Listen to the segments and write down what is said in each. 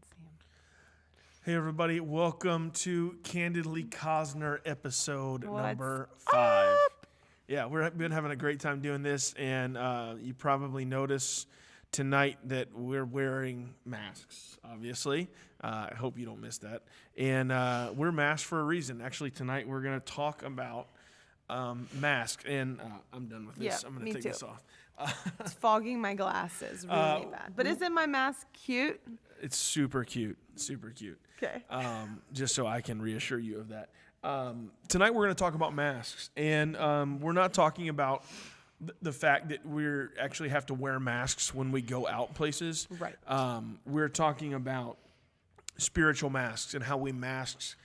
can't see him. Hey everybody, welcome to Candidly Cosner episode What's number 5. Yeah, we've been having a great time doing this, and you probably notice tonight that we're wearing masks, obviously. I hope you don't miss that. And we're masked for a reason. Actually, tonight we're going to talk about masks, and I'm done with this. Yeah, I'm going me to take too. this off. It's fogging my glasses really bad. But isn't my mask cute? It's super cute, super cute. Okay. Just so I can reassure you of that. Tonight we're going to talk about masks, and we're not talking about the fact that we actually have to wear masks when we go out places. Right. We're talking about spiritual masks and how we mask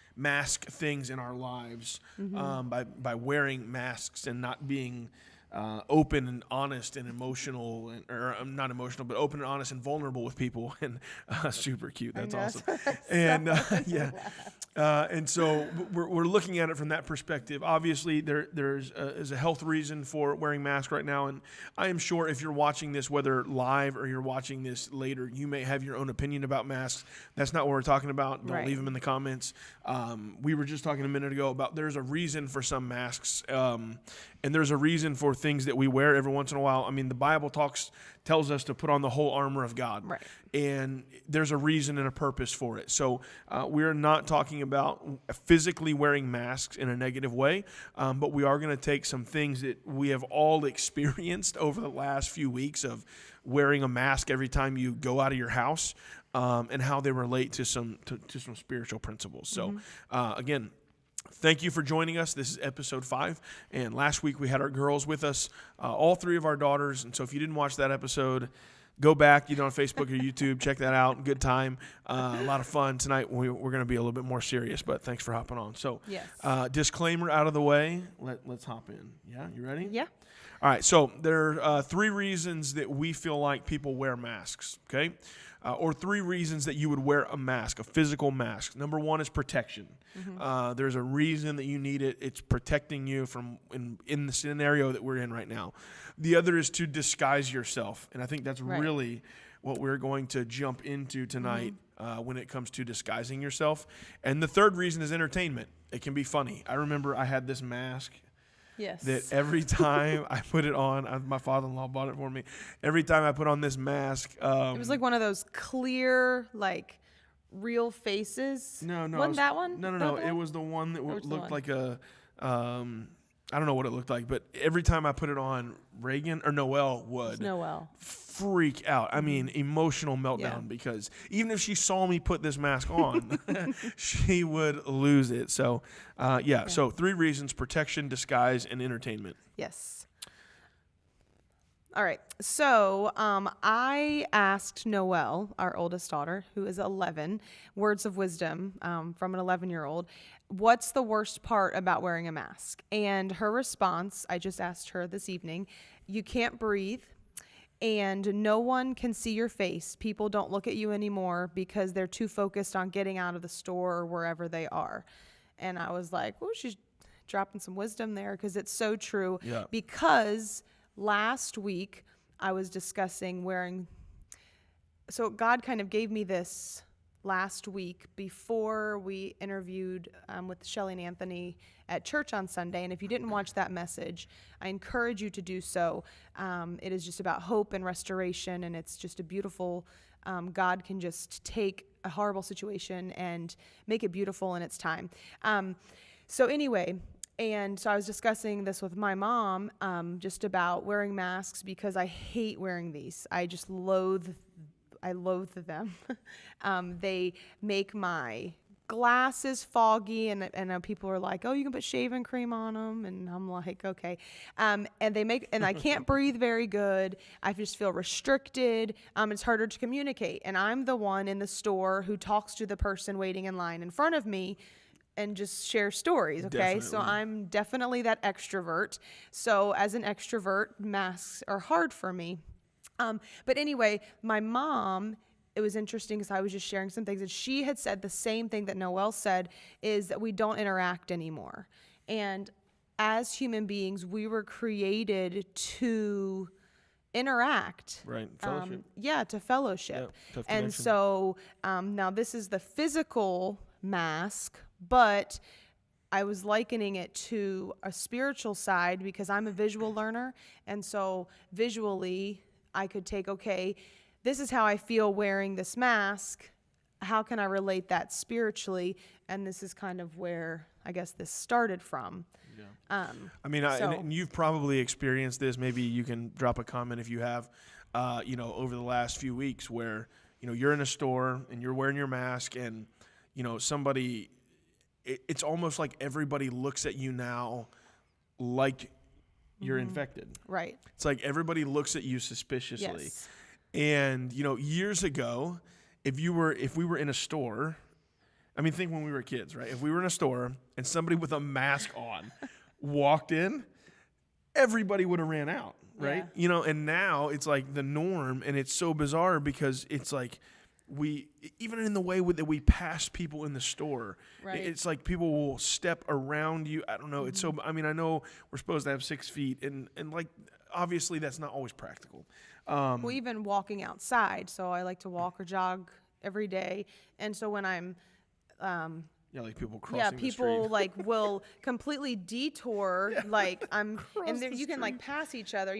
things in our lives by wearing masks and not being open and honest and emotional, or not emotional, but open and honest and vulnerable with people, and super cute. That's awesome. And and so we're looking at it from that perspective. Obviously, there's a health reason for wearing masks right now, and I am sure if you're watching this, whether live or you're watching this later, you may have your own opinion about masks. That's not what we're talking about. Don't leave them in the comments. We were just talking a minute ago about there's a reason for some masks, and there's a reason for things that we wear every once in a while. I mean, the Bible tells us to put on the whole armor of God. Right. And there's a reason and a purpose for it. So we're not talking about physically wearing masks in a negative way, but we are going to take some things that we have all experienced over the last few weeks of wearing a mask every time you go out of your house, and how they relate to some spiritual principles. So again, thank you for joining us. This is episode 5, and last week we had our girls with us, all 3 of our daughters, and so if you didn't watch that episode, go back, on Facebook or YouTube, check that out. Good time, a lot of fun. Tonight we're going to be a little bit more serious, but thanks for hopping on. So, yes. Disclaimer out of the way, let's hop in. Yeah, you ready? Yeah. All right, so there are 3 reasons that we feel like people wear masks, okay? Or 3 reasons that you would wear a mask, a physical mask. Number 1 is protection. There's a reason that you need it. It's protecting you from in the scenario that we're in right now. The other is to disguise yourself, and I think that's really what we're going to jump into tonight when it comes to disguising yourself. And the third reason is entertainment. It can be funny. I remember I had this mask. Yes. That every time I put it on, my father-in-law bought it for me. Every time I put on this mask, it was like one of those clear, like real faces. No, wasn't that one? No. It was the one that looked like a. I don't know what it looked like, but every time I put it on, Reagan or Noelle would freak out. I mean, emotional meltdown, because even if she saw me put this mask on, she would lose it. So, so 3 reasons: protection, disguise, and entertainment. Yes. All right. So I asked Noelle, our oldest daughter, who is 11, words of wisdom from an 11-year-old. What's the worst part about wearing a mask? And her response, I just asked her this evening, you can't breathe and no one can see your face. People don't look at you anymore because they're too focused on getting out of the store or wherever they are. And I was like, oh, she's dropping some wisdom there, because it's so true. Yeah. Because last week I was discussing wearing, so God kind of gave me this last week before we interviewed with Shelly and Anthony at church on Sunday. And if you didn't watch that message, I encourage you to do so. It is just about hope and restoration, and it's just a beautiful, God can just take a horrible situation and make it beautiful in its time. So anyway, and so I was discussing this with my mom, just about wearing masks, because I hate wearing these. I just loathe them. They make my glasses foggy, and people are like, oh, you can put shaving cream on them, and I'm like, okay. And I can't breathe very good. I just feel restricted. It's harder to communicate, and I'm the one in the store who talks to the person waiting in line in front of me and just share stories, okay? Definitely. So I'm definitely that extrovert. So as an extrovert, masks are hard for me. But anyway, my mom, it was interesting because I was just sharing some things, and she had said the same thing that Noelle said, is that we don't interact anymore. And as human beings, we were created to interact. Right. Fellowship. To fellowship. Yeah, tough And connection. so now this is the physical mask, but I was likening it to a spiritual side because I'm a visual learner. And so visually, I could take, okay, this is how I feel wearing this mask. How can I relate that spiritually? And this is kind of where I guess this started from. Yeah. I mean, so- and you've probably experienced this. Maybe you can drop a comment if you have, over the last few weeks where, you're in a store and you're wearing your mask and, somebody, it's almost like everybody looks at you now like you're infected. Right. It's like everybody looks at you suspiciously. Yes. And, years ago, if we were in a store, I mean, think when we were kids, right? If we were in a store and somebody with a mask on walked in, everybody would have ran out, right? Yeah. And now it's like the norm, and it's so bizarre because it's like even in the way that we pass people in the store, Right. it's like people will step around you. I don't know. It's so, I mean, I know we're supposed to have 6 feet and like, obviously that's not always practical. Well, even walking outside. So I like to walk or jog every day. And so when I'm, Like people crossing the people street. like will completely detour, like I'm, and there, the you can like street. pass each other,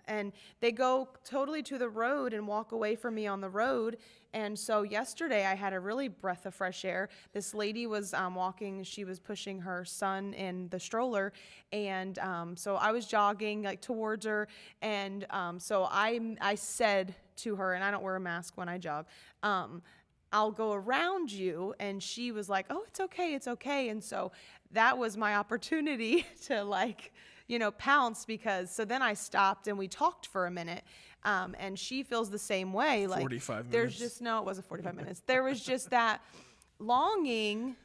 and they go totally to the road and walk away from me on the road. And so yesterday I had a really breath of fresh air. This lady was walking, she was pushing her son in the stroller, and so I was jogging like towards her, and so I said to her, and I don't wear a mask when I jog, I'll go around you. And she was like, oh, it's okay. And so that was my opportunity to pounce so then I stopped and we talked for a minute. And she feels the same way. Like 45 there's minutes. it wasn't 45 minutes. There was just that longing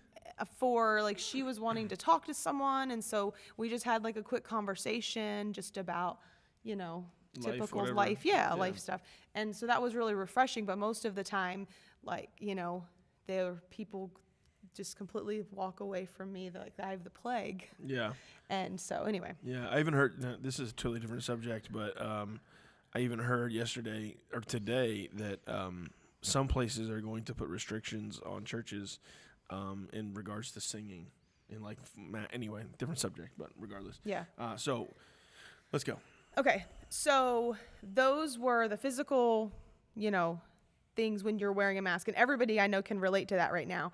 for she was wanting to talk to someone. And so we just had like a quick conversation just about, typical whatever. life. Yeah. Life stuff. And so that was really refreshing. But most of the time, there people just completely walk away from me like I have the plague. Yeah. And so anyway. Yeah, I even heard, this is a totally different subject, but I even heard yesterday or today that some places are going to put restrictions on churches in regards to singing. And anyway, different subject, but regardless. Yeah. So let's go. Okay. So those were the physical, things when you're wearing a mask, and everybody I know can relate to that right now.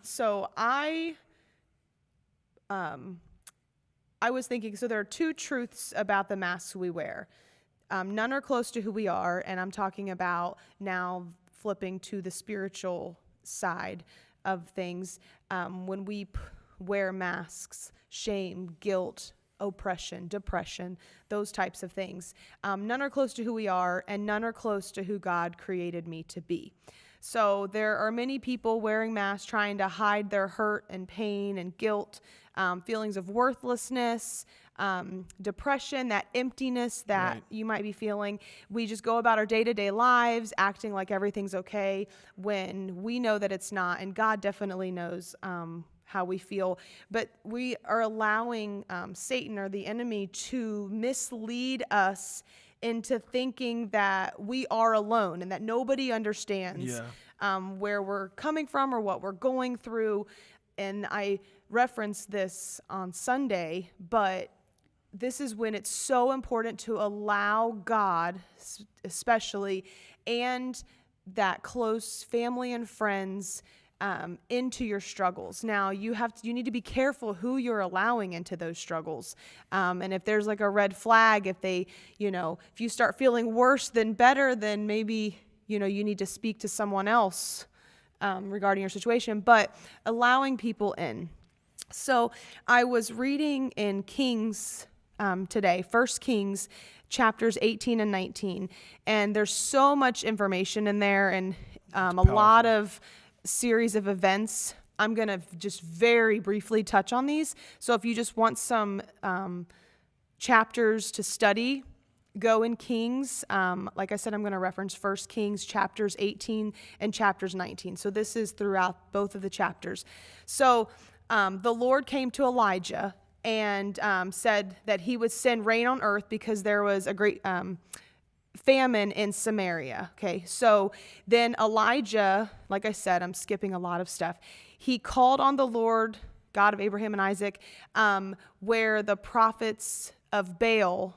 So I was thinking, so there are two truths about the masks we wear. None are close to who we are, and I'm talking about now flipping to the spiritual side of things. When we wear masks, shame, guilt, oppression, depression, those types of things. None are close to who we are, and none are close to who God created me to be. So there are many people wearing masks trying to hide their hurt and pain and guilt, feelings of worthlessness, depression, that emptiness that Right. you might be feeling. We just go about our day-to-day lives acting like everything's okay when we know that it's not, and God definitely knows how we feel. But we are allowing Satan or the enemy to mislead us into thinking that we are alone and that nobody understands where we're coming from or what we're going through. And I referenced this on Sunday, but this is when it's so important to allow God, especially, and that close family and friends into your struggles. Now you need to be careful who you're allowing into those struggles. And if there's like a red flag, if you start feeling worse than better, then maybe, you need to speak to someone else regarding your situation, but allowing people in. So I was reading in Kings today, 1 Kings chapters 18 and 19, and there's so much information in there and a lot of series of events. I'm going to just very briefly touch on these. So if you just want some chapters to study, go in Kings. Like I said, I'm going to reference 1 Kings chapters 18 and chapters 19. So this is throughout both of the chapters. So the Lord came to Elijah and said that he would send rain on earth because there was a great famine in Samaria. Okay, so then Elijah, like I said, I'm skipping a lot of stuff. He called on the Lord, God of Abraham and Isaac, where the prophets of Baal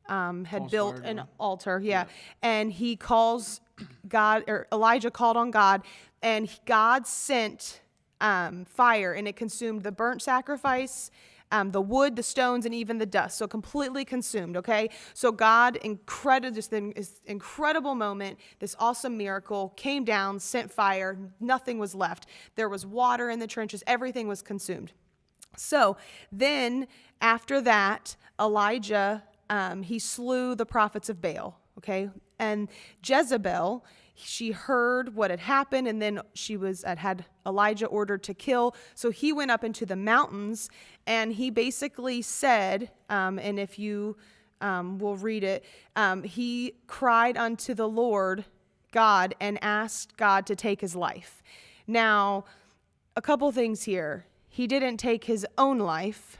had False built fire an down. altar. Yeah. And he calls God, or Elijah called on God, and God sent fire, and it consumed the burnt sacrifice, the wood, the stones, and even the dust. So completely consumed, okay? So God, this incredible moment, this awesome miracle, came down, sent fire, nothing was left. There was water in the trenches, everything was consumed. So then after that, Elijah, he slew the prophets of Baal, okay? And Jezebel, she heard what had happened, and then she had Elijah ordered to kill. So he went up into the mountains, and he basically said, and if you will read it, he cried unto the Lord God and asked God to take his life. Now, a couple things here. He didn't take his own life.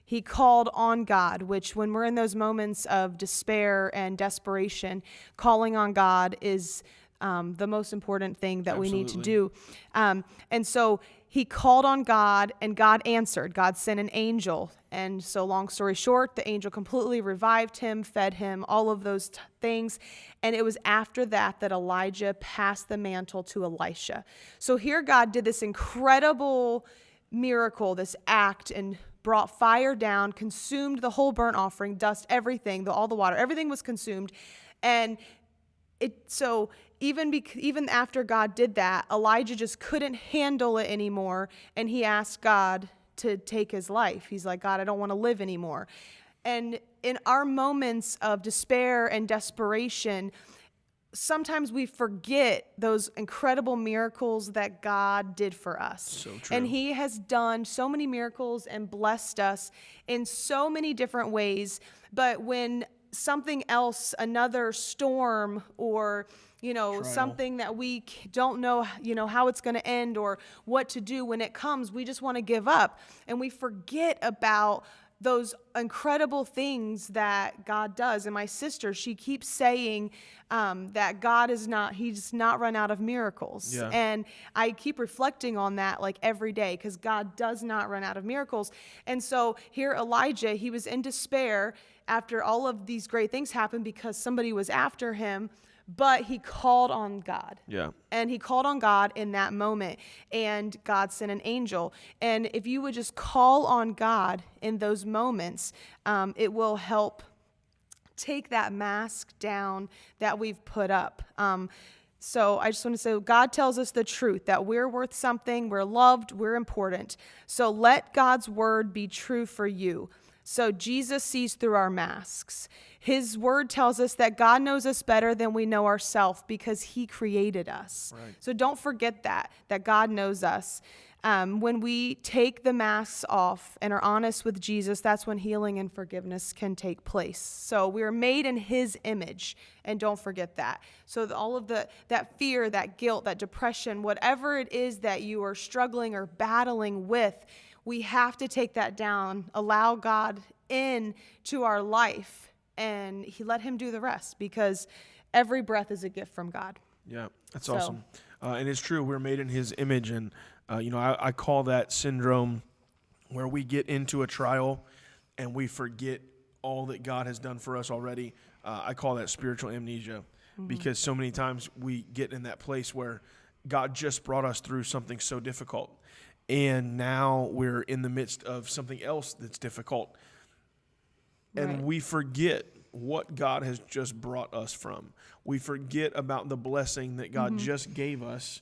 He called on God, which when we're in those moments of despair and desperation, calling on God is the most important thing that we need to do. And so he called on God, and God answered. God sent an angel. And so long story short, the angel completely revived him, fed him, all of those things. And it was after that that Elijah passed the mantle to Elisha. So here God did this incredible miracle, this act, and brought fire down, consumed the whole burnt offering, dust, everything, all the water, everything was consumed. And even after God did that, Elijah just couldn't handle it anymore, and he asked God to take his life. He's like, God, I don't want to live anymore. And in our moments of despair and desperation, sometimes we forget those incredible miracles that God did for us. So true. And he has done so many miracles and blessed us in so many different ways. But when something else, another storm, or Trial. something that we don't know, how it's going to end or what to do, when it comes, we just want to give up. And we forget about those incredible things that God does. And my sister, she keeps saying that God he's not run out of miracles. Yeah. And I keep reflecting on that like every day, because God does not run out of miracles. And so here Elijah, he was in despair after all of these great things happened because somebody was after him, but he called on God. Yeah. And he called on God in that moment, and God sent an angel. And if you would just call on God in those moments, it will help take that mask down that we've put up. So I just want to say, God tells us the truth, that we're worth something, we're loved, we're important. So let God's word be true for you. So Jesus sees through our masks. His word tells us that God knows us better than we know ourselves because he created us. Right. So don't forget that God knows us. When we take the masks off and are honest with Jesus, that's when healing and forgiveness can take place. So we are made in his image, and don't forget that. So all of that fear, that guilt, that depression, whatever it is that you are struggling or battling with, we have to take that down, allow God in to our life, and let him do the rest, because every breath is a gift from God. Yeah, that's awesome. And it's true, we're made in his image, and I call that syndrome where we get into a trial and we forget all that God has done for us already. I call that spiritual amnesia, because so many times we get in that place where God just brought us through something so difficult, and now we're in the midst of something else that's difficult, and we forget what God has just brought us from. We forget about the blessing that God just gave us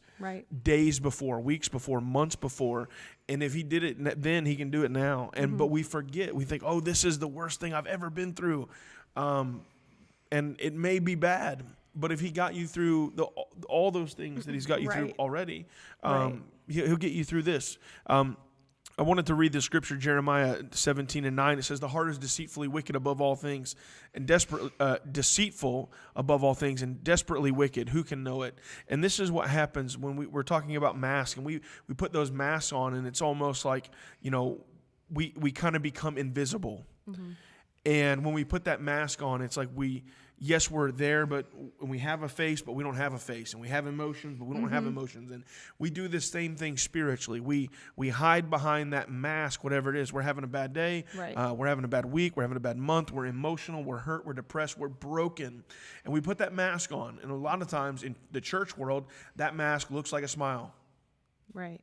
days before, weeks before, months before. And if he did it then, he can do it now. But we forget. We think, oh, this is the worst thing I've ever been through. And it may be bad, but if he got you through all those things that he's got you through already, he'll get you through this. I wanted to read the scripture, Jeremiah 17:9. It says, the heart is deceitfully wicked above all things, and deceitful above all things, and desperately wicked. Who can know it? And this is what happens when we're talking about masks, and we put those masks on, and it's almost like, we kind of become invisible. And when we put that mask on, it's like we yes, we're there, but we have a face, but we don't have a face. And we have emotions, but we don't have emotions. And we do the same thing spiritually. We hide behind that mask, whatever it is. We're having a bad day. Right. We're having a bad week. We're having a bad month. We're emotional. We're hurt. We're depressed. We're broken. And we put that mask on. And a lot of times in the church world, that mask looks like a smile. Right.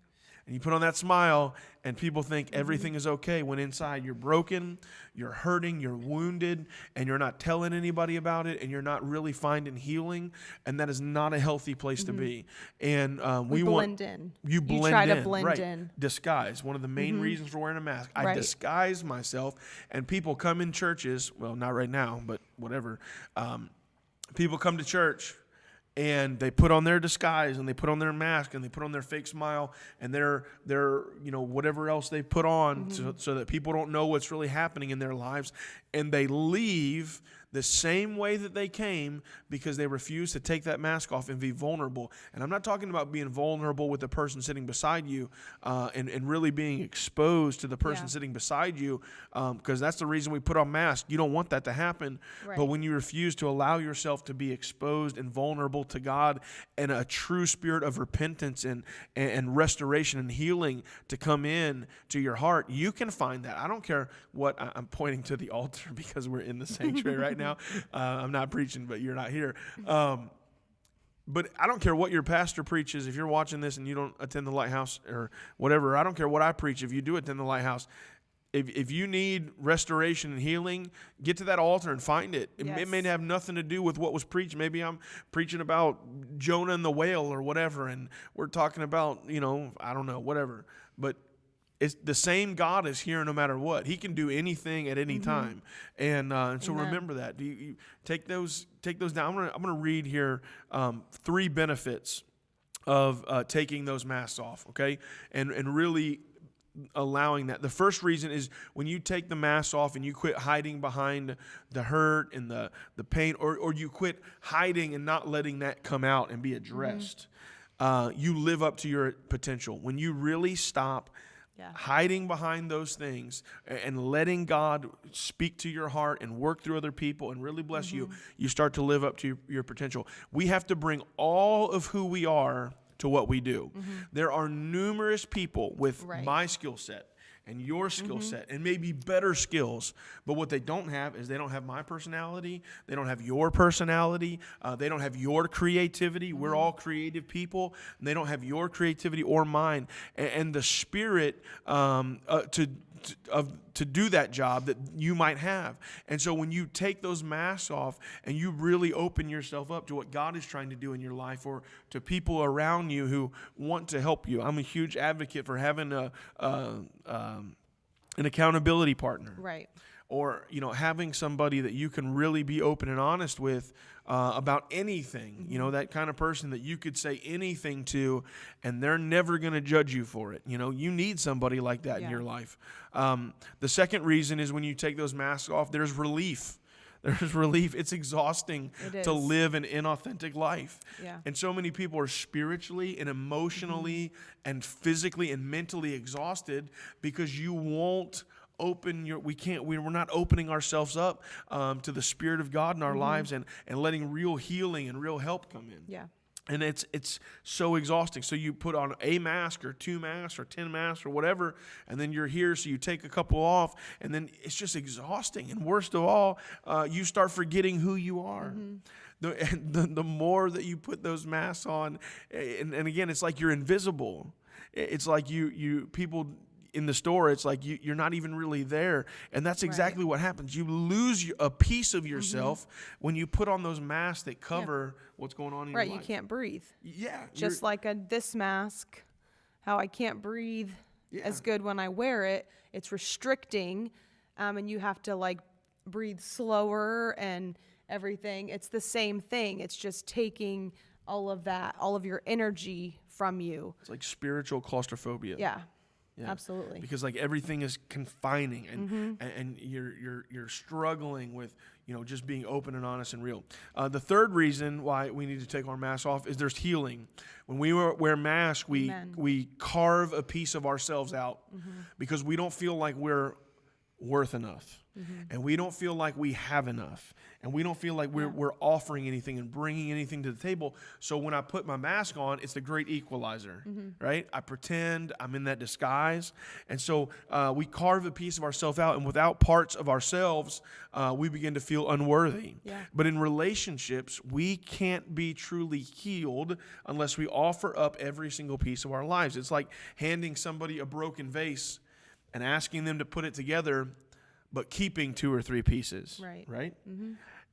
And you put on that smile, and people think everything is okay, when inside you're broken, you're hurting, you're wounded, and you're not telling anybody about it, and you're not really finding healing, and that is not a healthy place to be. And we blend in. You blend in. You try to blend right. in. Disguise. One of the main reasons for wearing a mask. I Right. disguise myself, and people come in churches, well, not right now, but whatever. People come to church, and they put on their disguise, and they put on their mask, and they put on their fake smile, and their whatever else they put on, so that people don't know what's really happening in their lives, and they leave the same way that they came because they refuse to take that mask off and be vulnerable. And I'm not talking about being vulnerable with the person sitting beside you and really being exposed to the person sitting beside you, because that's the reason we put on masks. You don't want that to happen. Right. But when you refuse to allow yourself to be exposed and vulnerable to God, and a true spirit of repentance and restoration and healing to come in to your heart, you can find that. I don't care what I'm pointing to the altar because we're in the sanctuary right now. I'm not preaching, but you're not here. But I don't care what your pastor preaches. If you're watching this and you don't attend the Lighthouse or whatever, I don't care what I preach. If you do attend the Lighthouse, if you need restoration and healing, get to that altar and find it. Yes. It may have nothing to do with what was preached. Maybe I'm preaching about Jonah and the whale or whatever, and we're talking about, I don't know, whatever. But it's the same God is here no matter what. He can do anything at any time, and so Amen. remember that. You take those down. I'm gonna read here 3 benefits of taking those masks off. Okay, and really allowing that. The first reason is when you take the mask off and you quit hiding behind the hurt and the pain, or you quit hiding and not letting that come out and be addressed. You live up to your potential when you really stop. Yeah. Hiding behind those things and letting God speak to your heart and work through other people and really bless you, you start to live up to your potential. We have to bring all of who we are to what we do. There are numerous people with my skill set and your skill set and maybe better skills, but what they don't have is they don't have my personality, they don't have your personality, they don't have your creativity. We're all creative people, and they don't have your creativity or mine, and the spirit to do that job that you might have. And so when you take those masks off and you really open yourself up to what God is trying to do in your life, or to people around you who want to help you. I'm a huge advocate for having an accountability partner. Right. Or, having somebody that you can really be open and honest with about anything. That kind of person that you could say anything to, and they're never going to judge you for it. You need somebody like that in your life. The second reason is when you take those masks off, there's relief. There's relief. It's exhausting to live an inauthentic life. Yeah. And so many people are spiritually and emotionally and physically and mentally exhausted because you won't we're not opening ourselves up to the Spirit of God in our lives and letting real healing and real help come in. Yeah. And it's so exhausting. So you put on a mask or 2 masks or 10 masks or whatever, and then you're here, so you take a couple off, and then it's just exhausting. And worst of all, you start forgetting who you are. The more that you put those masks on, and again, it's like you're invisible. It's like you people in the store, it's like you're not even really there. And that's exactly what happens. You lose a piece of yourself when you put on those masks that cover what's going on in your life. Right, you can't breathe. Yeah. Just like this mask, how I can't breathe as good when I wear it. It's restricting, and you have to breathe slower and everything. It's the same thing. It's just taking all of that, all of your energy from you. It's like spiritual claustrophobia. Yeah. Absolutely. Because everything is confining, and you're struggling with just being open and honest and real. The third reason why we need to take our masks off is there's healing. When we wear masks, we carve a piece of ourselves out because we don't feel like we're worth enough. And we don't feel like we have enough. And we don't feel like we're offering anything and bringing anything to the table. So when I put my mask on, it's the great equalizer, right? I pretend I'm in that disguise. And so we carve a piece of ourselves out, and without parts of ourselves, we begin to feel unworthy. Yeah. But in relationships, we can't be truly healed unless we offer up every single piece of our lives. It's like handing somebody a broken vase and asking them to put it together, but keeping 2 or 3 pieces. Right?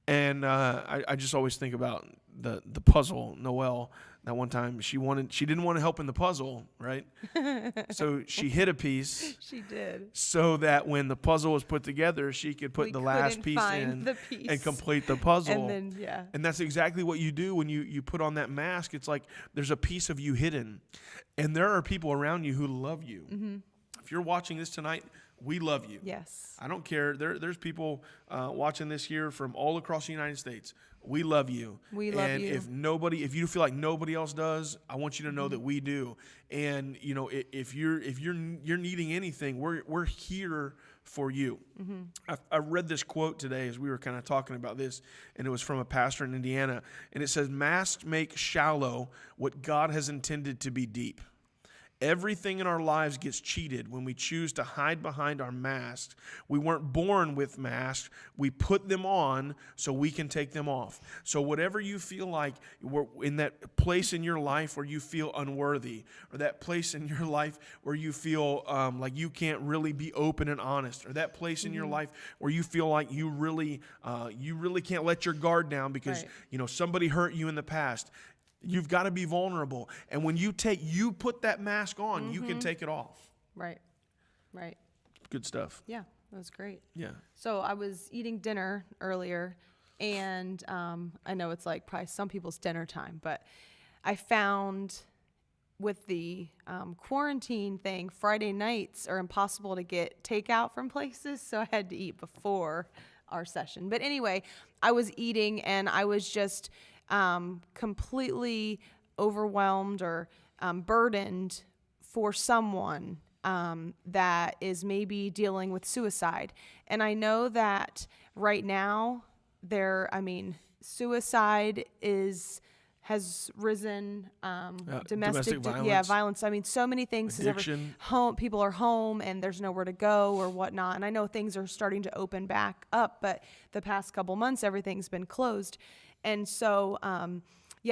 And I just always think about the puzzle. Noelle, that one time she didn't want to help in the puzzle, right? So she hid a piece. She did. So that when the puzzle was put together, she could put the last piece in and complete the puzzle. And then, And that's exactly what you do when you put on that mask. It's like there's a piece of you hidden. And there are people around you who love you. If you're watching this tonight, we love you. Yes. I don't care. There's people watching this here from all across the United States. We love you. We love and you. if you feel like nobody else does, I want you to know that we do. And if you're needing anything, we're here for you. I read this quote today as we were kind of talking about this, and it was from a pastor in Indiana, and it says, "Masks make shallow what God has intended to be deep." Everything in our lives gets cheated when we choose to hide behind our masks. We weren't born with masks. We put them on so we can take them off. So whatever you feel like, in that place in your life where you feel unworthy, or that place in your life where you feel like you can't really be open and honest, or that place in your life where you feel like you really can't let your guard down because somebody hurt you in the past. You've got to be vulnerable. And when you put that mask on, you can take it off. Right. Good stuff. Yeah, that was great. Yeah. So I was eating dinner earlier, and I know it's like probably some people's dinner time, but I found with the quarantine thing, Friday nights are impossible to get takeout from places, so I had to eat before our session. But anyway, I was eating, and I was just completely overwhelmed or burdened for someone that is maybe dealing with suicide. And I know that right now suicide has risen, domestic violence. I mean, so many things. Addiction. People are home and there's nowhere to go or whatnot. And I know things are starting to open back up, but the past couple months, everything's been closed. And so,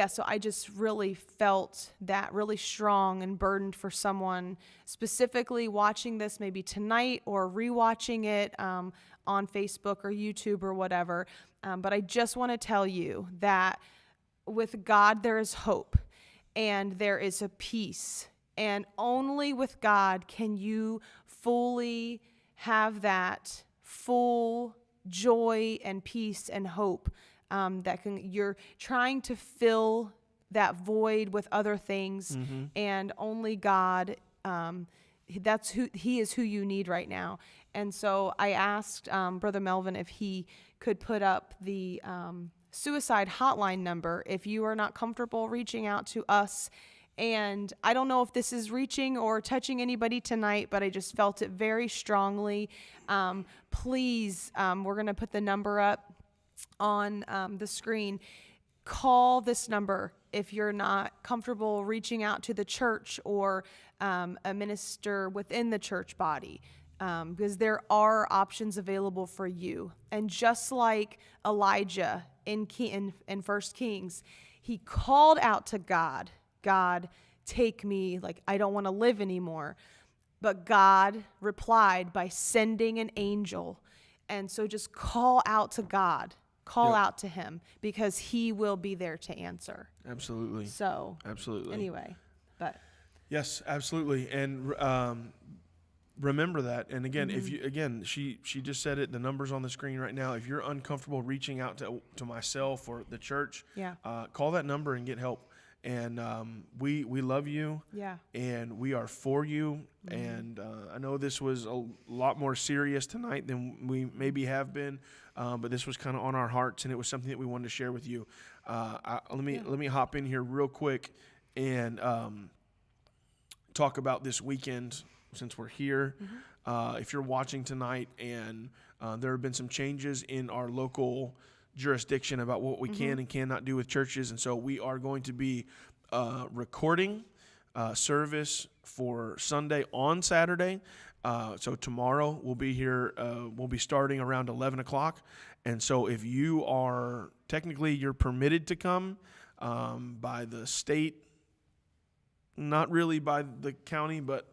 so I just really felt that really strong and burdened for someone specifically watching this maybe tonight or rewatching it on Facebook or YouTube or whatever. But I just want to tell you that with God, there is hope and there is a peace. And only with God can you fully have that full joy and peace and hope. You're trying to fill that void with other things, and only God, He is who you need right now. And so I asked Brother Melvin if he could put up the suicide hotline number if you are not comfortable reaching out to us. And I don't know if this is reaching or touching anybody tonight, but I just felt it very strongly. Please, we're going to put the number up on the screen. Call this number if you're not comfortable reaching out to the church or a minister within the church body, because there are options available for you. And just like Elijah in 1 Kings, he called out to God, "God, take me, like I don't want to live anymore." But God replied by sending an angel. And so just call out to God. Call out to him, because he will be there to answer. Absolutely. So, absolutely. Anyway, but yes, absolutely. And remember that. And again, if you she just said it. The number's on the screen right now. If you're uncomfortable reaching out to myself or the church, call that number and get help. And we love you. Yeah. And we are for you. And I know this was a lot more serious tonight than we maybe have been, but this was kind of on our hearts, and it was something that we wanted to share with you. Let me hop in here real quick and talk about this weekend since we're here. if you're watching tonight and there have been some changes in our local jurisdiction about what we can and cannot do with churches. And so we are going to be recording service for Sunday on Saturday. So tomorrow we'll be here. We'll be starting around 11 o'clock. And so if you are technically, you're permitted to come by the state, not really by the county, but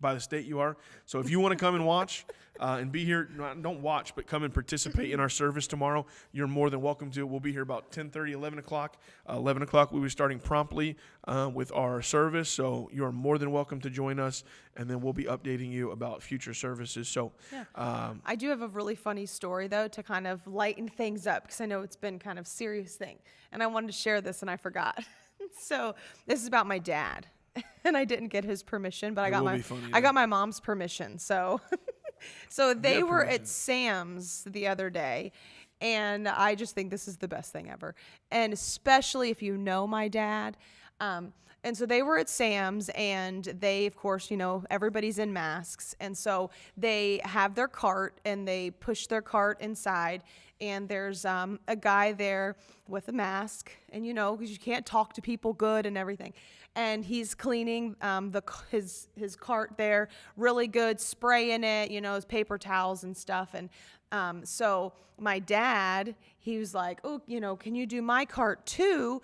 by the state you are. So if you want to come and watch and be here, don't watch, but come and participate in our service tomorrow, you're more than welcome to. We'll be here about 10:30, 11 o'clock. 11 o'clock, we'll be starting promptly with our service. So you're more than welcome to join us, and then we'll be updating you about future services. So I do have a really funny story, though, to kind of lighten things up, because I know it's been kind of serious thing. And I wanted to share this, and I forgot. So this is about my dad. And I didn't get his permission, but I got my mom's permission. So they were at Sam's the other day, and I just think this is the best thing ever. And especially if you know my dad. And so they were at Sam's, and they, of course, everybody's in masks. And so they have their cart, and they push their cart inside. And there's a guy there with a mask, and because you can't talk to people good and everything. And he's cleaning his cart there really good, spraying it, his paper towels and stuff. And so my dad, he was like, oh, can you do my cart too?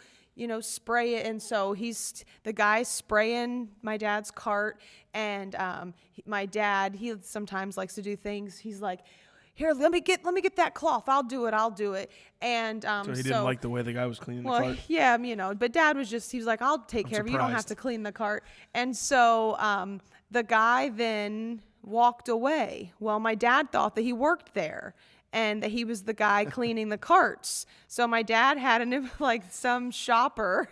Spray it. And so the guy's spraying my dad's cart. And my dad, he sometimes likes to do things. He's like, here, let me get that cloth. I'll do it. And so he didn't like the way the guy was cleaning the cart. Yeah, but Dad he was like, I'll take care of it. You don't have to clean the cart. And so the guy then walked away. Well, my dad thought that he worked there and that he was the guy cleaning the carts. So my dad had some shopper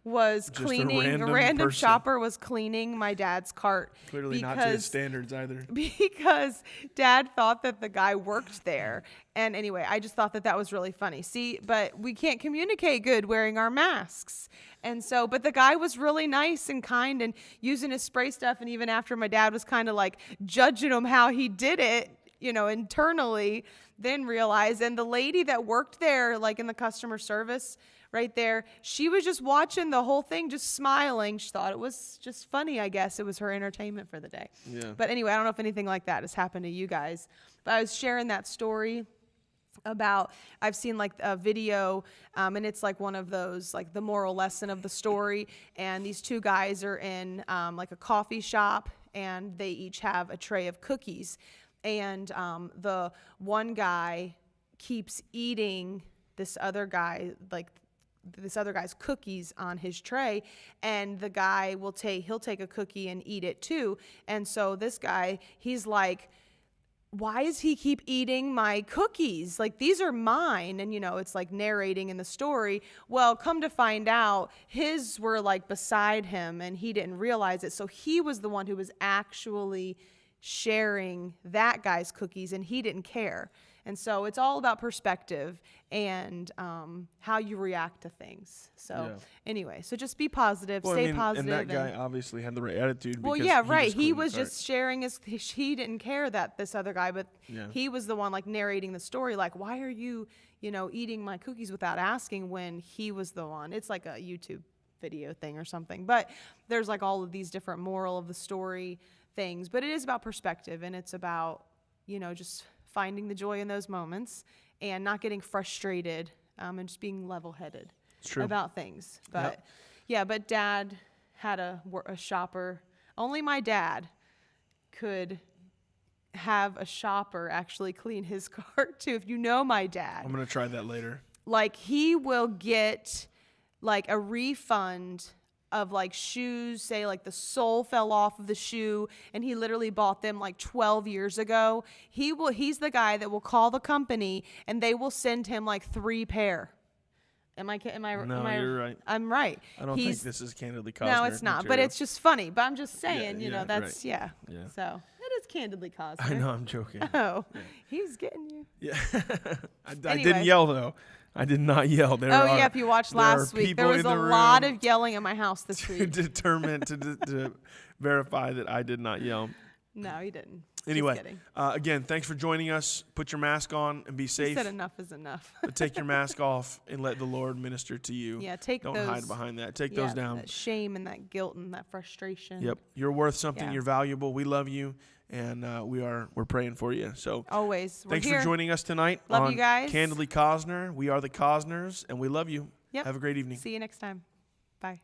was Just cleaning, a random shopper was cleaning my dad's cart. Clearly not to his standards either. Because Dad thought that the guy worked there. And anyway, I just thought that was really funny. See, but we can't communicate good wearing our masks. And so, but the guy was really nice and kind and using his spray stuff. And even after my dad was kind of like judging him how he did it, internally, then realized. And the lady that worked there, in the customer service right there, she was just watching the whole thing, just smiling. She thought it was just funny, I guess. It was her entertainment for the day. Yeah. But anyway, I don't know if anything like that has happened to you guys. But I was sharing that story about, I've seen a video, and it's one of those, the moral lesson of the story. And these two guys are in a coffee shop, and they each have a tray of cookies. And the one guy keeps eating this other guy's cookies on his tray, and the guy he'll take a cookie and eat it too. And so this guy, he's like, why does he keep eating my cookies? These are mine. And, it's narrating in the story. Well, come to find out, his were beside him, and he didn't realize it. So he was the one who was actually sharing that guy's cookies, and he didn't care. And so it's all about perspective and how you react to things. So anyway, so just be positive, stay positive. And that guy obviously had the right attitude. Well, yeah, right. He was just sharing he didn't care that this other guy, but he was the one narrating the story. Why are you, eating my cookies without asking, when he was the one? It's like a YouTube video thing or something. But there's all of these different moral of the story things. But it is about perspective, and it's about, just finding the joy in those moments and not getting frustrated and just being level-headed about things. But but Dad had a shopper. Only my dad could have a shopper actually clean his cart too. If you know my dad, I'm going to try that later. He will get a refund of shoes, say the sole fell off of the shoe and he literally bought them 12 years ago. He's the guy that will call the company and they will send him 3 pair. Am I No, you're right. I'm right. I don't think this is Candidly Cosner. No, it's not, material. but it's just funny. But I'm just saying, that's, right. Yeah. So it is Candidly Cosner. I know, I'm joking. Oh, he's getting you. Yeah. I didn't yell, though. I did not yell. If you watched last week, there was a lot of yelling at my house this week. Determined to verify that I did not yell. No, he didn't. Anyway, kidding. Again, thanks for joining us. Put your mask on and be He safe. said enough is enough. But take your mask off and let the Lord minister to you. Yeah, take Don't those. hide behind that. Take those down. That shame and that guilt and that frustration. Yep, you're worth something. Yeah. You're valuable. We love you, and we're praying for you. So Always. We're thanks here. for joining us tonight. Love on you guys. Candidly Cosner. We are the Cosners, and we love you. Yep. Have a great evening. See you next time. Bye.